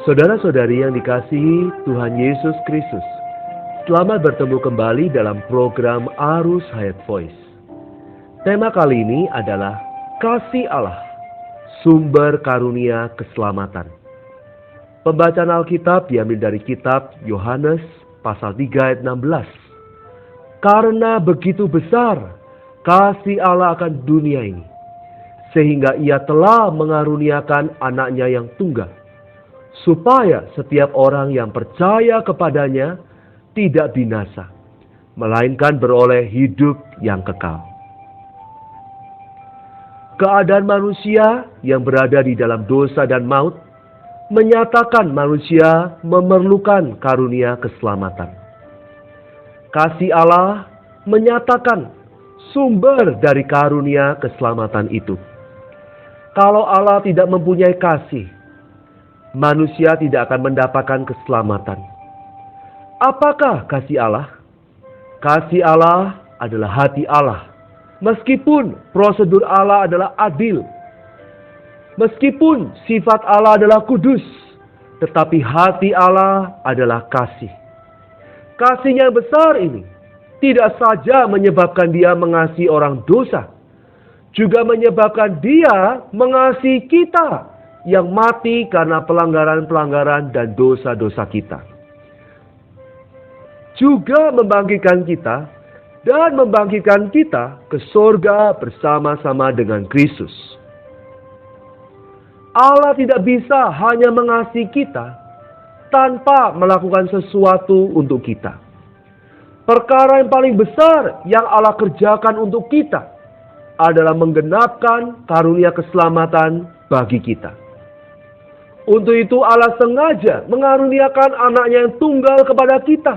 Saudara-saudari yang dikasihi Tuhan Yesus Kristus, selamat bertemu kembali dalam program Arus Hayat Voice. Tema kali ini adalah Kasih Allah, Sumber Karunia Keselamatan. Pembacaan Alkitab diambil dari kitab Yohanes pasal 3 ayat 16. Karena begitu besar kasih Allah akan dunia ini, sehingga Ia telah mengaruniakan anaknya yang tunggal, supaya setiap orang yang percaya kepadanya tidak binasa, melainkan beroleh hidup yang kekal. Keadaan manusia yang berada di dalam dosa dan maut menyatakan manusia memerlukan karunia keselamatan. Kasih Allah menyatakan sumber dari karunia keselamatan itu. Kalau Allah tidak mempunyai kasih, manusia tidak akan mendapatkan keselamatan. Apakah kasih Allah? Kasih Allah adalah hati Allah. Meskipun prosedur Allah adalah adil, meskipun sifat Allah adalah kudus, tetapi hati Allah adalah kasih. Kasihnya yang besar ini tidak saja menyebabkan Dia mengasihi orang dosa, juga menyebabkan Dia mengasihi kita yang mati karena pelanggaran-pelanggaran dan dosa-dosa kita. Juga membangkitkan kita dan membangkitkan kita ke surga bersama-sama dengan Kristus. Allah tidak bisa hanya mengasihi kita tanpa melakukan sesuatu untuk kita. Perkara yang paling besar yang Allah kerjakan untuk kita adalah menggenapkan karunia keselamatan bagi kita. Untuk itu Allah sengaja mengaruniakan anaknya yang tunggal kepada kita,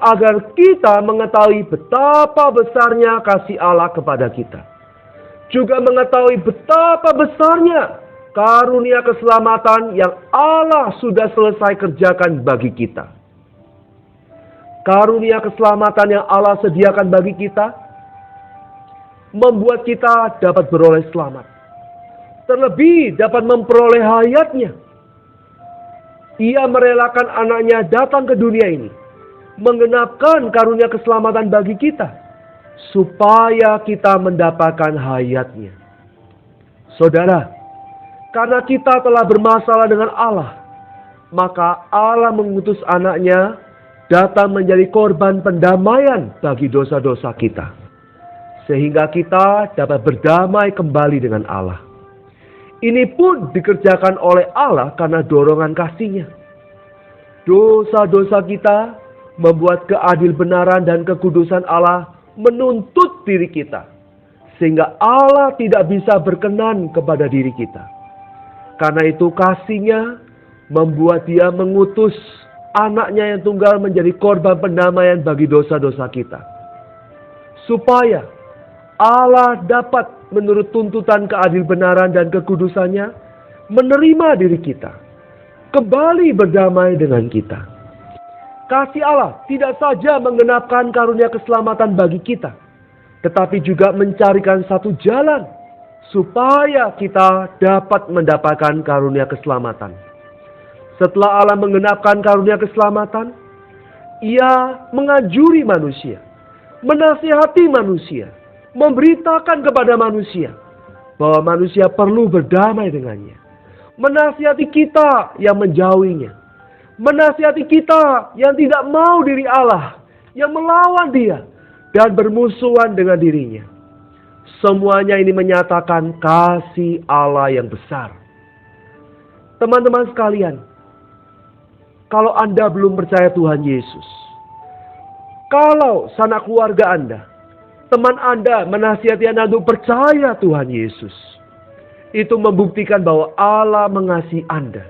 agar kita mengetahui betapa besarnya kasih Allah kepada kita. Juga mengetahui betapa besarnya karunia keselamatan yang Allah sudah selesai kerjakan bagi kita. Karunia keselamatan yang Allah sediakan bagi kita membuat kita dapat beroleh selamat. Terlebih dapat memperoleh hayatnya. Ia merelakan anaknya datang ke dunia ini, menggenapkan karunia keselamatan bagi kita, supaya kita mendapatkan hayatnya. Saudara, karena kita telah bermasalah dengan Allah, maka Allah mengutus anaknya datang menjadi korban pendamaian bagi dosa-dosa kita, sehingga kita dapat berdamai kembali dengan Allah. Ini pun dikerjakan oleh Allah karena dorongan kasih-Nya. Dosa-dosa kita membuat keadil-benaran dan kekudusan Allah menuntut diri kita, sehingga Allah tidak bisa berkenan kepada diri kita. Karena itu kasih-Nya membuat Dia mengutus anaknya yang tunggal menjadi korban pendamaian bagi dosa-dosa kita, supaya Allah dapat menurut tuntutan keadil-benaran dan kekudusannya menerima diri kita, kembali berdamai dengan kita. Kasih Allah tidak saja menggenapkan karunia keselamatan bagi kita, tetapi juga mencarikan satu jalan supaya kita dapat mendapatkan karunia keselamatan. Setelah Allah menggenapkan karunia keselamatan, Ia menganjuri manusia, menasihati manusia, memberitakan kepada manusia bahwa manusia perlu berdamai dengannya. Menasihati kita yang menjauhinya. Menasihati kita yang tidak mau diri Allah, yang melawan Dia dan bermusuhan dengan dirinya. Semuanya ini menyatakan kasih Allah yang besar. Teman-teman sekalian, kalau Anda belum percaya Tuhan Yesus, kalau sanak keluarga Anda, teman Anda menasihati Anda untuk percaya Tuhan Yesus, itu membuktikan bahwa Allah mengasihi Anda.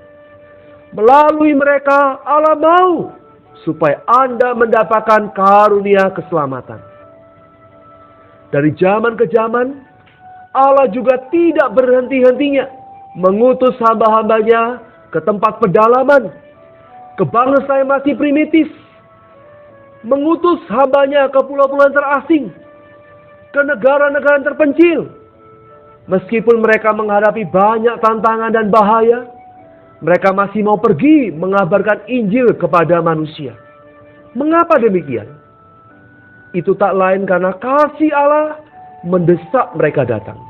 Melalui mereka Allah mau supaya Anda mendapatkan karunia keselamatan. Dari zaman ke zaman, Allah juga tidak berhenti-hentinya mengutus hamba-hambanya ke tempat pedalaman, ke bangsa yang masih primitif, mengutus hambanya ke pulau-pulau terasing, ke negara-negara terpencil. Meskipun mereka menghadapi banyak tantangan dan bahaya, Mereka masih mau pergi mengabarkan Injil kepada manusia. Mengapa demikian? Itu tak lain karena kasih Allah mendesak mereka datang.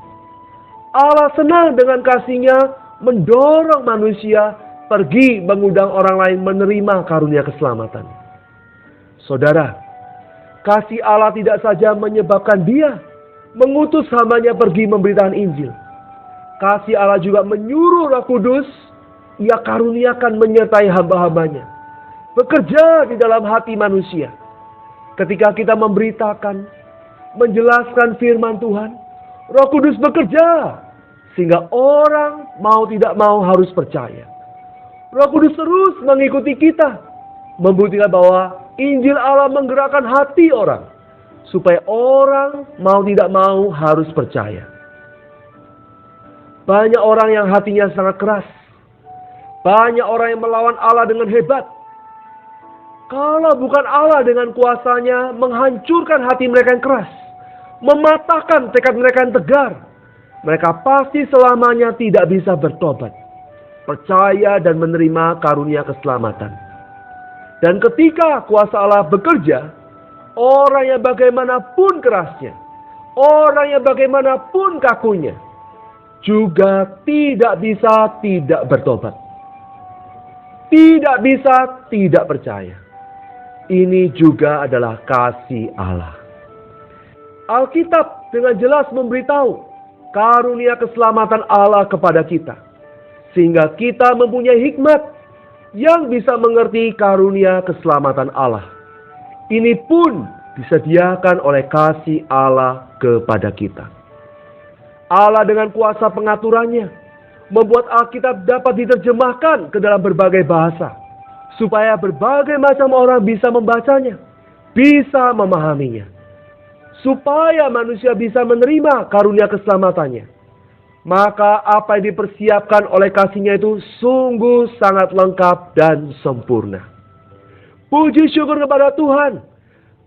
Allah senang dengan kasih-Nya mendorong manusia pergi mengundang orang lain menerima karunia keselamatan. Saudara, kasih Allah tidak saja menyebabkan Dia mengutus hamba-Nya pergi memberitakan Injil. Kasih Allah juga menyuruh Roh Kudus Ia karuniakan menyertai hamba-hambanya, bekerja di dalam hati manusia. Ketika kita memberitakan, menjelaskan firman Tuhan, Roh Kudus bekerja sehingga orang mau tidak mau harus percaya. Roh Kudus terus mengikuti kita, membuktikan bahwa Injil Allah menggerakkan hati orang, supaya orang mau tidak mau harus percaya. Banyak orang yang hatinya sangat keras. Banyak orang yang melawan Allah dengan hebat. Kalau bukan Allah dengan kuasa-Nya menghancurkan hati mereka yang keras, mematahkan tekad mereka yang tegar, mereka pasti selamanya tidak bisa bertobat, percaya dan menerima karunia keselamatan. Dan ketika kuasa Allah bekerja, orang yang bagaimanapun kerasnya, orang yang bagaimanapun kakunya, juga tidak bisa tidak bertobat. Tidak bisa tidak percaya. Ini juga adalah kasih Allah. Alkitab dengan jelas memberitahu karunia keselamatan Allah kepada kita, sehingga kita mempunyai hikmat yang bisa mengerti karunia keselamatan Allah. Ini pun disediakan oleh kasih Allah kepada kita. Allah dengan kuasa pengaturannya membuat Alkitab dapat diterjemahkan ke dalam berbagai bahasa, supaya berbagai macam orang bisa membacanya, bisa memahaminya, supaya manusia bisa menerima karunia keselamatannya. Maka apa yang dipersiapkan oleh kasih-Nya itu sungguh sangat lengkap dan sempurna. Puji syukur kepada Tuhan.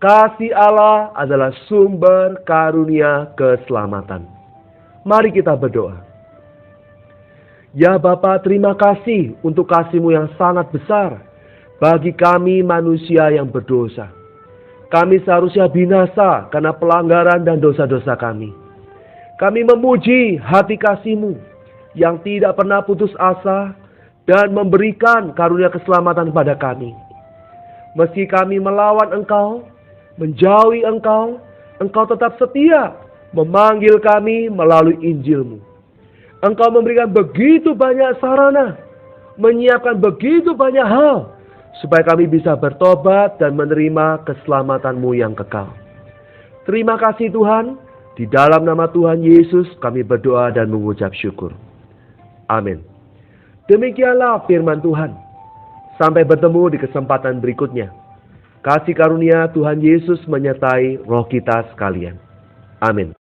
Kasih Allah adalah sumber karunia keselamatan. Mari kita berdoa. Ya Bapa, terima kasih untuk kasih-Mu yang sangat besar bagi kami manusia yang berdosa. Kami seharusnya binasa karena pelanggaran dan dosa-dosa kami. Kami memuji hati kasih-Mu yang tidak pernah putus asa dan memberikan karunia keselamatan pada kami. Meski kami melawan Engkau, menjauhi Engkau, Engkau tetap setia memanggil kami melalui Injil-Mu. Engkau memberikan begitu banyak sarana, menyiapkan begitu banyak hal, supaya kami bisa bertobat dan menerima keselamatan-Mu yang kekal. Terima kasih Tuhan, di dalam nama Tuhan Yesus kami berdoa dan mengucap syukur. Amin. Demikianlah firman Tuhan. Sampai bertemu di kesempatan berikutnya. Kasih karunia Tuhan Yesus menyertai roh kita sekalian. Amin.